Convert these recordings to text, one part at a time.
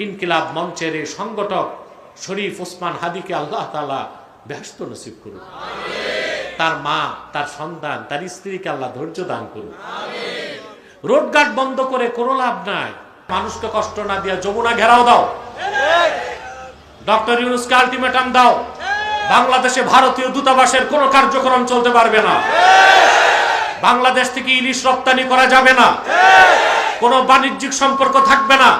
ইনকিলাব মঞ্চের এই সংগঠক শরীফ ওসমান হাদিকে আল্লাহ তাআলা বেহেশত নসিব করুন, তার মা, তার সন্তান, তার স্ত্রীকে আল্লাহ ধৈর্য দান করুন। রোডঘাট বন্ধ করে কোনো লাভ নাই। মানুষকে কষ্ট না দিয়া যমুনা ঘেরাও দাও, ডক্টর ইউনূসকে আলটিমেটাম দাও। বাংলাদেশে ভারতীয় দূতাবাসের কোনো কার্যক্রম চলতে পারবে না। বাংলাদেশ থেকে ইলিশ রপ্তানি করা যাবে না, কোনো বাণিজ্যিক সম্পর্ক থাকবে না।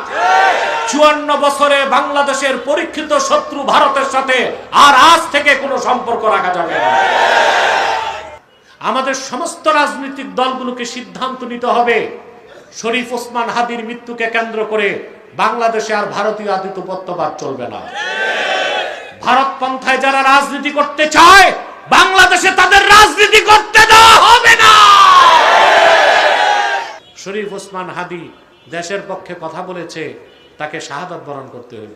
54 বছরে বাংলাদেশের পরীক্ষিত শত্রু ভারতের সাথে আর আজ থেকে কোনো সম্পর্ক রাখা যাবে না। আমাদের সমস্ত রাজনৈতিক দলগুলোকে সিদ্ধান্ত নিতে হবে, শরীফ ওসমান হাদির মৃত্যুকে কেন্দ্র করে বাংলাদেশে আর ভারতীয় আধিপত্যবাদ চলবে না। ভারত পন্থায় যারা রাজনীতি করতে চায়, বাংলাদেশে তাদের রাজনীতি করতে দেওয়া হবে না। শরীফ ওসমান হাদি দেশের পক্ষে কথা বলেছে, তাকে শাহাদাত বরণ করতে হইল।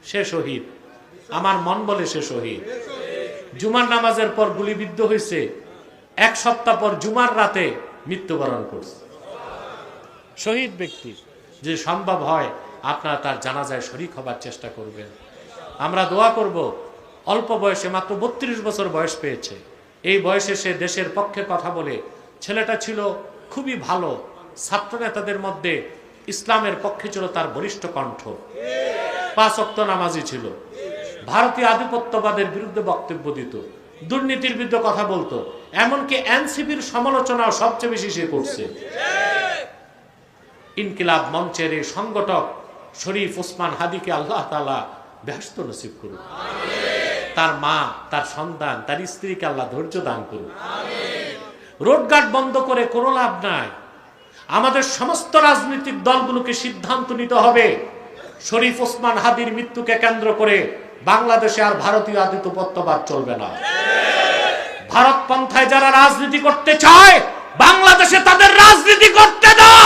সে শহীদ, আমার মন বলে সে শহীদ। জুমার নামাজের পর গুলিবিদ্ধ হয়েছে, 1 সপ্তাহ পর জুমার রাতে মৃত্যুবরণ করছে। শহীদ ব্যক্তি, যে সম্ভব হয় আপনারা তার জানাজায় শরীক হবার চেষ্টা করবেন। আমরা দোয়া করব, অল্প বয়সে মাত্র 32 বছর বয়স পেয়েছে, এই বয়সে সে দেশের পক্ষে কথা বলে। ছেলেটা ছিল খুবই ভালো, ছাত্র নেতাদের মধ্যে ইসলামের পক্ষে ছিল তার বলিষ্ঠ কণ্ঠ, 5 ওয়াক্ত নামাজি ছিল, ভারতীয় আধিপত্যবাদের বিরুদ্ধে বক্তব্য দিত, দুর্নীতির বিরুদ্ধে কথা বলতো, এমনকি এনসিপির সমালোচনাও সবচেয়ে বেশি সে করছে। ইনকিলাব মঞ্চের এই সংগঠক শরীফ ওসমান হাদিকে আল্লাহ তাআলা বেহেশত নসিব করুন, তার মা, তার সন্তান, তার স্ত্রীকে আল্লাহ ধৈর্য দান করুন। রোডঘাট বন্ধ করে কোনো লাভ নাই। আমাদের সমস্ত রাজনৈতিক দলগুলোকে সিদ্ধান্ত নিতে হবে, শরীফ ওসমান হাদির মৃত্যুকে কেন্দ্র করে বাংলাদেশে আর ভারতীয় আধিপত্যবাদ চলবে না। ভারত পন্থায় যারা রাজনীতি করতে চায়, বাংলাদেশে তাদের রাজনীতি করতে দেওয়া